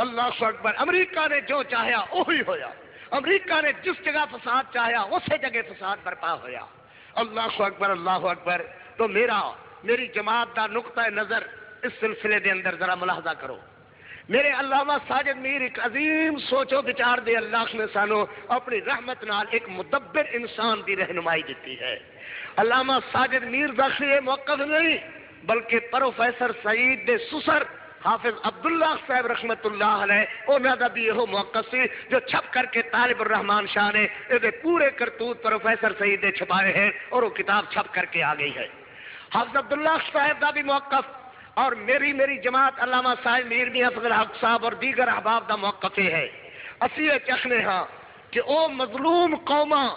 اللہ اکبر. امریکہ نے جو چاہیا وہی ہویا. امریکہ نے جس جگہ فساد چاہیا اسی جگہ فساد برپا ہویا. اللہ اکبر اللہ اکبر. تو میری جماعت دا نقطہ نظر اس سلسلے دے اندر ذرا ملاحظہ کرو. میرے علامہ ساجد میر ایک عظیم سوچو بچار دے اللہ نے سانو اپنی رحمت نال ایک مدبر انسان دی رہنمائی دیتی ہے. علامہ ساجد میر دا یہ موقف نہیں بلکہ پروفیسر سعید دے سسر حافظ عبداللہ صاحب رحمت اللہ علیہ انہوں دا بھی یہ موقف سی جو چھپ کر کے طالب الرحمان شاہ نے یہ پورے کرتوت پروفیسر سعید نے چھپائے ہیں اور وہ کتاب چھپ کر کے آ گئی ہے. حافظ عبداللہ صاحب دا بھی موقف اور میری جماعت علامہ صاحب میر میاں فضل حق صاحب اور دیگر احباب دا موقف یہ ہے. اسی یہ چاہنے ہاں کہ او مظلوم قوماں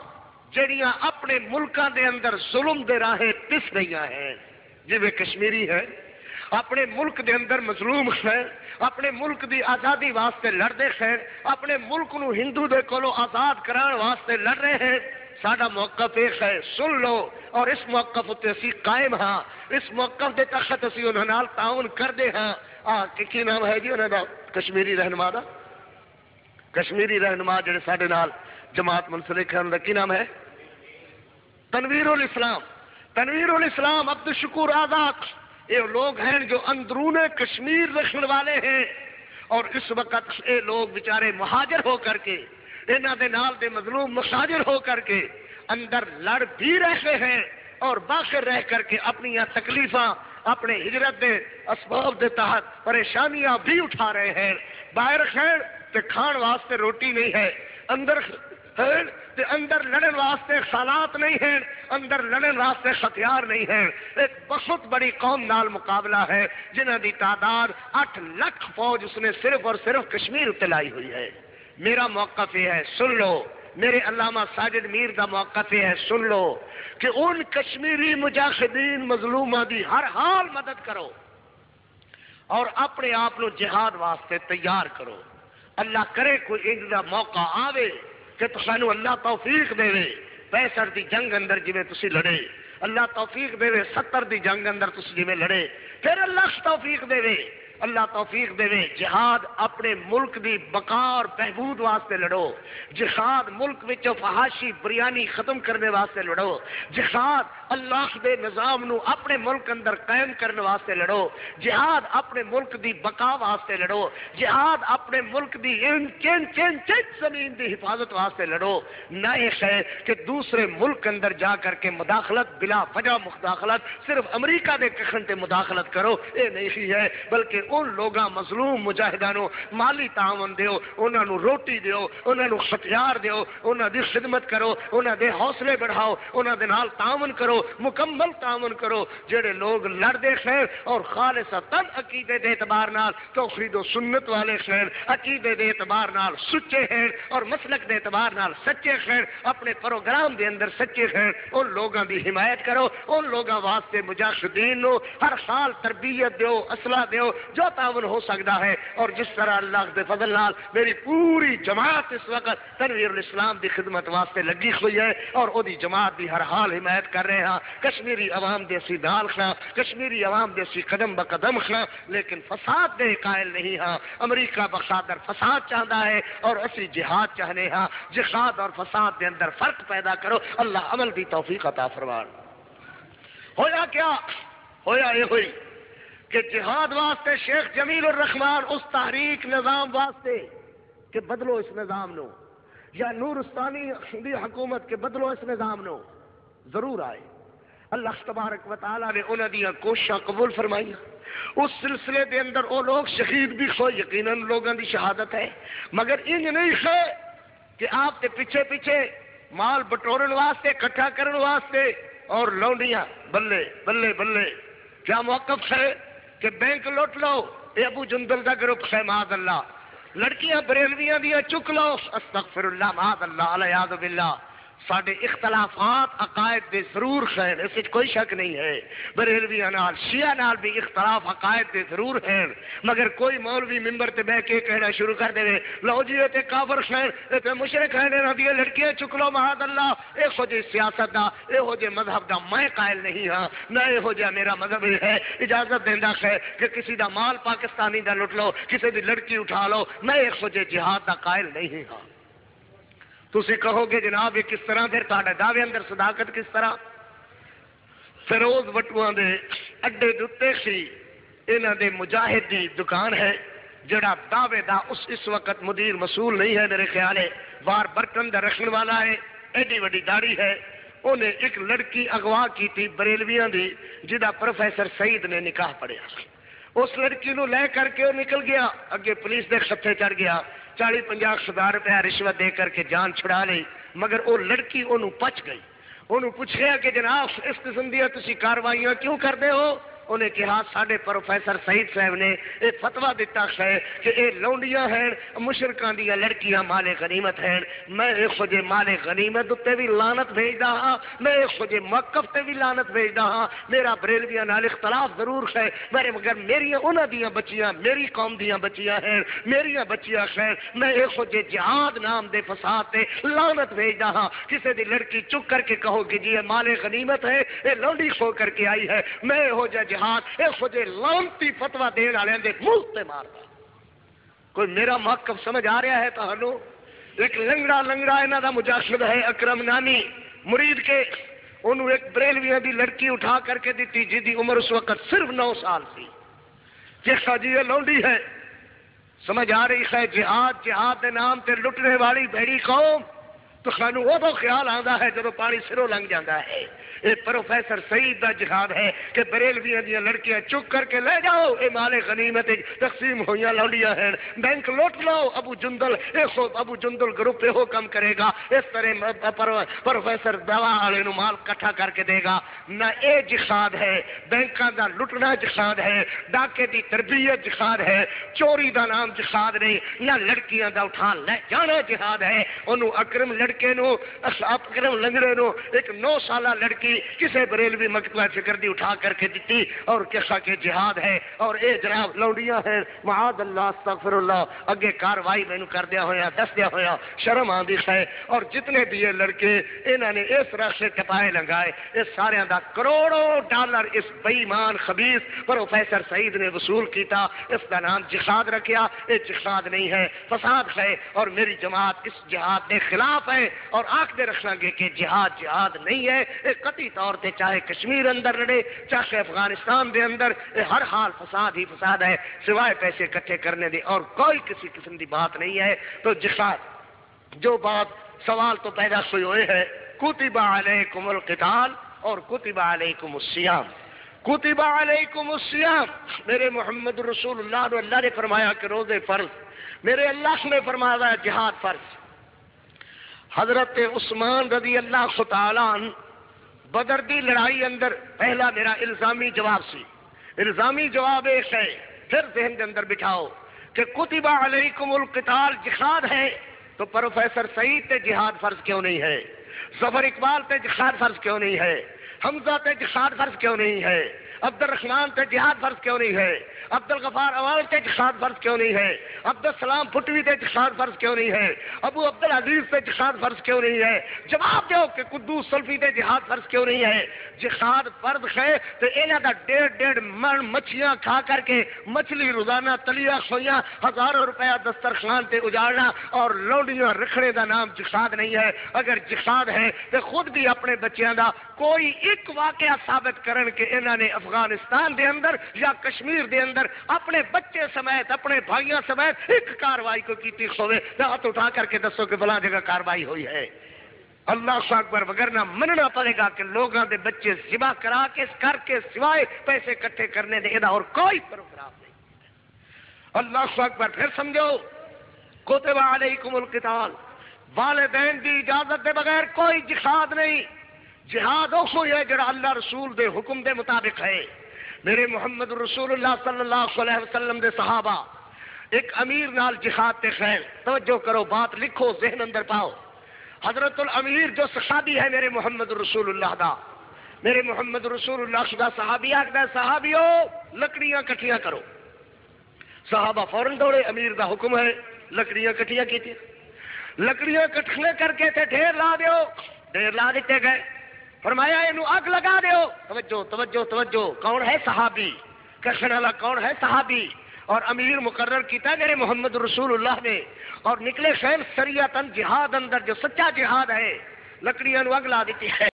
جڑیاں اپنے ملکاں دے اندر ظلم دے راہیں پس رہی ہیں جویں کشمیری ہے اپنے ملک دے اندر مظلوم ہے اپنے ملک دی آزادی واسطے لڑدے ہیں اپنے ملک نو ہندو دے کولو آزاد کران واسطے لڑ رہے ہیں. ساڈا موقف ایک ہے سن لو اور اس موقف تے اسی قائم ہاں. اس موقف دے تحت اسی انہاں نال تعاون کردے ہاں. کی نام ہے جی انہاں دا کشمیری رہنما دا کشمیری رہنما جڑے ساڈے نال جماعت منسلک ہے انہاں دا کی نام ہے تنویر الاسلام. تنویر الاسلام عبد الشکور آزاد یہ لوگ ہیں جو اندرون کشمیر رکھنے والے ہیں اور اس وقت یہ لوگ بیچارے مہاجر ہو کر کے انہاں دے نال دے مظلوم مہاجر ہو کر کے اندر لڑ بھی رہے ہیں اور باہر رہ کر کے اپنی تکلیفاں اپنے ہجرت دے اسباب دے تحت پریشانیاں بھی اٹھا رہے ہیں. باہر خیر تے کھان واسطے روٹی نہیں ہے اندر تے اندر لڑن واسطے خالات نہیں ہیں اندر لڑن واسطے ہتھیار نہیں ہیں. ایک بہت بڑی قوم نال مقابلہ ہے جنہاں دی تعداد 8 لاکھ فوج اس نے صرف اور صرف کشمیر تے لائی ہوئی ہے. میرا موقف یہ ہے سن لو میرے علامہ ساجد میر دا موقف یہ ہے سن لو کہ ان کشمیری مجاہدین مظلومہ دی ہر حال مدد کرو اور اپنے آپ کو جہاد واسطے تیار کرو. اللہ کرے کوئی ان دا موقع آوے کہ سانو اللہ توفیق دے 65 دی جنگ اندر جویں تسی لڑے اللہ توفیق دے 70 دی جنگ اندر تسی جویں لڑے پھر اللہ توفیق دے اللہ توفیق دے جہاد اپنے ملک دی بقا اور بہبود واسطے لڑو. جہاد ملک وچ فحاشی بریانی ختم کرنے واسطے لڑو. جہاد اللہ دے نظام نو اپنے ملک اندر قائم کرنے واسطے لڑو. جہاد اپنے ملک دی بقا واسطے لڑو. جہاد اپنے ملک دی چین زمین دی حفاظت واسطے لڑو. نہ یہ ہے کہ دوسرے ملک اندر جا کر کے مداخلت بلا وجہ مداخلت صرف امریکہ دے کھن تے مداخلت کرو یہ نہیں ہے بلکہ ان لوگاں مظلوم مجاہدانوں مالی تعاون دیو انہاں نو روٹی دیو انہاں نو ہتھیار دیو انہاں دی خدمت کرو انہاں دے حوصلے بڑھاؤ انہاں دے نال تعاون کرو مکمل تعاون کرو. جڑے لوگ لڑدے خیر اور خالصتاً عقیدے دے اعتبار نال توحید و سنت والے خیر عقیدے دے اعتبار نال سچے ہیں اور مسلک دے اعتبار نال سچے خیر اپنے پروگرام دے اندر سچے خیر ان لوگاں دی حمایت کرو. ان لوگاں واسطے مجاہدین نو ہر حال تربیت دیو اسلحہ دیو جو تعاون ہو سکتا ہے. اور جس طرح اللہ دے فضل نال میری پوری جماعت اس وقت تنویر الاسلام دی خدمت واسطے لگی ہوئی ہے اور او دی جماعت دی ہر حال حمایت کر رہے ہیں. کشمیری عوام دے سی نال کھڑا کشمیری عوام دے سی قدم بقدم کھڑا لیکن فساد دے قائل نہیں ہاں. امریکہ بخاطر فساد چاہتا ہے اور اسی جہاد چاہنے ہاں. جہاد اور فساد دے اندر فرق پیدا کرو. اللہ عمل دی توفیق عطا فرمان. ہویا کیا ہویا یہ ہوئی کہ جہاد واسطے شیخ جمیل الرحمان اس تحریک نظام واسطے کہ بدلو اس نظام نو یا نورستانی دی حکومت کے بدلو اس نظام نو ضرور آئے. اللہ تبارک و تعالی نے انہاں دیاں کوششاں قبول فرمائی. اس سلسلے دے اندر وہ لوگ شہید بھی ہوئے یقیناً لوگوں دی شہادت ہے مگر انج نہیں ہے کہ آپ کے پیچھے پیچھے مال بٹورن واسطے اکٹھا کرن واسطے اور لونڈیاں بلے بلے بلے. کیا موقف ہے کہ بینک لوٹ لو یہ ابو جندل دا گروپ ہے معاذ اللہ. لڑکیاں بریلویاں دیا چک لو استغفر اللہ معاذ اللہ علیہ باللہ. ساڈے اختلافات عقائد دے ضرور ہیں، اس وچ کوئی شک نہیں ہے، بریلویاں نال شیعہ نال بھی اختلاف عقائد دے ضرور ہیں، مگر کوئی مولوی ممبر تے بیٹھ کے کہنا شروع کر دے لو جی تے کافر ہیں تے مشرک ہیں، انہاں دی لڑکیاں چک لو معاذ اللہ، یہو جی سیاست دا یہو جے مذہب دا میں قائل نہیں ہاں، نہ یہو جا میرا مذہب ہے اجازت دیندا ہے کہ کسی دا مال پاکستانی دا لٹ لو، کسی دی لڑکی اٹھا لو، میں یہو جے جہاد دا قائل نہیں ہاں۔ تسی کہو گے جناب یہ کس طرح، پھر تہاڈے دعوے اندر صداقت کس طرح؟ فیروز وٹواں دے اڈے دے سی انہاں دے مجاہد دی دکان ہے، جڑا دعوے دا اس وقت مدیر مسئول نہیں ہے میرے خیال ہے، بار برتن دا رکھن والا ہے، ایڈی وڈی داڑھی ہے، انہیں ایک لڑکی اغوا کی تھی بریلویاں دی جدا پروفیسر سعید نے نکاح پڑھیا، اس لڑکی نو لے کر کے وہ نکل گیا، اگے پولیس دے خطے چڑھ گیا، 40-50 ہزار روپیہ رشوت دے کر کے جان چھڑا لی، مگر وہ لڑکی انہوں پچ گئی، انہوں پوچھا کہ جناب اس قسم دیا تسی کاروائیاں کیوں کر دے ہو؟ انہیں کہا ساڈے پروفیسر سعید صاحب نے یہ فتوا دیتا ہے کہ یہ لونڈیاں ہیں مشرکاں دیا لڑکیاں مال غنیمت ہیں، میں ایک خجے مال غنیمت تے بھی لعنت بھیجدا ہاں، میں ایک خجے موقف تے بھی لعنت بھیجدا ہاں، میرا بریلویاں نال اختلاف ضرور ہے مگر میری انہاں دیاں بچیاں میری قوم دیاں بچیاں ہیں، میریاں بچیاں ہیں، میں ایک خجے جہاد نام دے فساد تے لعنت بھیجدا ہاں، کسے دی لڑکی چک کر کے کہو کہ جی یہ مال غنیمت ہے، یہ لونڈی کھو کر کے آئی ہے، میں ہو جا جہاد خجے لانتی فتوا دین والے دے منہ تے ماردا۔ کوئی میرا موقف سمجھ آ رہا ہے تہانوں؟ ایک لنگڑا انہاں دا مجاہد ہے اکرم نامی مرید کے، انہوں ایک بریلویاں دی لڑکی اٹھا کر کے دیتی جی دی عمر اس وقت صرف 9 سال تھی، جیسا جی یہ لونڈی ہے، سمجھ آ رہی ہے؟ جہاد دے نام تے لٹنے والی بھیڑی قوم تو خانو وہ تو خیال آندا ہے جب پانی سروں لنگ جاتا ہے۔ یہ پروفیسر سعید دا جہاد ہے کہ بریلویاں دیا لڑکیاں چک کر کے لے جاؤ، اے مال غنیمت تقسیم ہوئیاں لوڈیاں ہیں، بینک لوٹ لو، ابو جندل گروپ ہو کم کرے گا، اس طرح پروفیسر دوا والے نو مال کٹھا کر کے دے گا۔ نہ اے جہاد ہے، بینکاں دا لٹنا جہاد ہے، ڈاکے دی تربیت جہاد ہے، چوری دا نام جہاد نہیں، نہ لڑکیاں دا اٹھا لے جانا جہاد ہے۔ انہوں اکرم لڑکے نو اکرم لنگڑے نو ایک 9 سالہ لڑکی کسے بریلوی مکتبہ فکر دی اٹھا کر کے دیتی اور کہا کہ جہاد ہے، اور اے جناب لوڈیاں ہیں، معاذ اللہ استغفر اللہ، اگے کاروائی مینوں کر دیا ہویا دس دیا ہویا شرم آندی ہے۔ اور جتنے بھی یہ لڑکے انہوں نے اس راستے ٹپائے لگائے، اس سارے دا کروڑوں ڈالر اس بے ایمان خبیث پروفیسر سعید نے وصول کیتا، اس کا نام جہاد رکھیا۔ یہ جہاد نہیں ہے، فساد ہے، اور میری جماعت اس جہاد کے خلاف ہے، اور آخر رکھنا گے کہ جہاد نہیں ہے، ایک قطعی طور تے چاہے کشمیر اندر لڑے چاہے افغانستان دے اندر، ہر حال فساد ہی فساد ہے، سوائے پیسے اکٹھے کرنے دے اور کوئی کسی قسم کی بات نہیں ہے۔ تو جہاد جو بات سوال تو پیدا ہوئے ہے، کتب علیکم القتال اور کتب علیکم الصیام، کتب علیکم الصیام، میرے محمد رسول اللہ نے اللہ نے فرمایا کہ روزے فرض، میرے اللہ نے فرمایا جہاد فرض۔ حضرت عثمان رضی اللہ تعالیٰ عنہ بدر دی لڑائی اندر پہلا میرا الزامی جواب سی، الزامی جواب ایک ہے، پھر ذہن کے اندر بٹھاؤ کہ کتب علیکم القتال جہاد ہے، تو پروفیسر سعید تے جہاد فرض کیوں نہیں ہے؟ ظفر اقبال تے جہاد فرض کیوں نہیں ہے؟ حمزہ تے جہاد فرض کیوں نہیں ہے؟ عبد الرحمان تے جہاد فرض کیوں نہیں ہے؟ عبد الغفار اوال تے جہاد فرض کیوں نہیں ہے؟ عبد السلام پھٹوی تے جہاد فرض کیوں نہیں ہے؟ ابو عبد العزیز تے جہاد فرض کیوں نہیں ہے؟ جواب دو کہ قدوس سلفی تے جہاد فرض کیوں نہیں ہے؟ جہاد فرض ہے تو انہاں دا 1.5 من مچھیاں کھا کر کے مچھلی روزانہ تلیا کھویاں ہزاروں روپیہ دسترخوان تے اجاڑنا اور لوڈیاں رکھنے دا نام جہاد نہیں ہے۔ اگر جہاد ہے تو خود بھی اپنے بچیاں دا کوئی ایک واقعہ ثابت کرن کہ انہاں نے افغانستان دے اندر یا کشمیر دے اندر اپنے بچے سمیت اپنے بھائیاں سمیت ایک کاروائی کو کیتی ہوئے، ہاتھ اٹھا کر کے دسو کہ فلاں جگہ کاروائی ہوئی ہے۔ اللہ اکبر، وگرنہ مننا پڑے گا کہ لوگوں دے بچے ذبح کرا کے کر کے سوائے پیسے اکٹھے کرنے دے دا اور کوئی پروگرام نہیں۔ اللہ اکبر، پھر سمجھو کتب علیکم القتال، والدین دی اجازت دے بغیر کوئی جہاد نہیں۔ جہاد وہ ہے جڑا اللہ رسول دے حکم دے مطابق ہے۔ میرے محمد رسول اللہ صلی اللہ علیہ وسلم دے صحابہ ایک امیر نال جہاد تے خیر، توجہ کرو بات لکھو ذہن اندر پاؤ۔ حضرت الامیر جو صحابی ہے میرے محمد رسول اللہ دا، میرے محمد رسول اللہ دا صحابی آخر صحابیو لکڑیاں کٹھیاں کرو. صحابہ فوراً دوڑے، امیر دا حکم ہے، لکڑیاں کٹھیاں کی تھی. لکڑیاں کٹھنے کر کے تے ڈھیر لا دیو، ڈھیر لا دیتے گئے. فرمایا اینو اگ لگا دیو. توجہ توجہ توجہ، کون ہے صحابی؟ کشن والا کون ہے صحابی؟ اور امیر مقرر کیتا میرے محمد رسول اللہ نے، اور نکلے شہر سریعتاً جہاد اندر جو سچا جہاد ہے، لکڑیاں نو اگ لا دیتی ہے.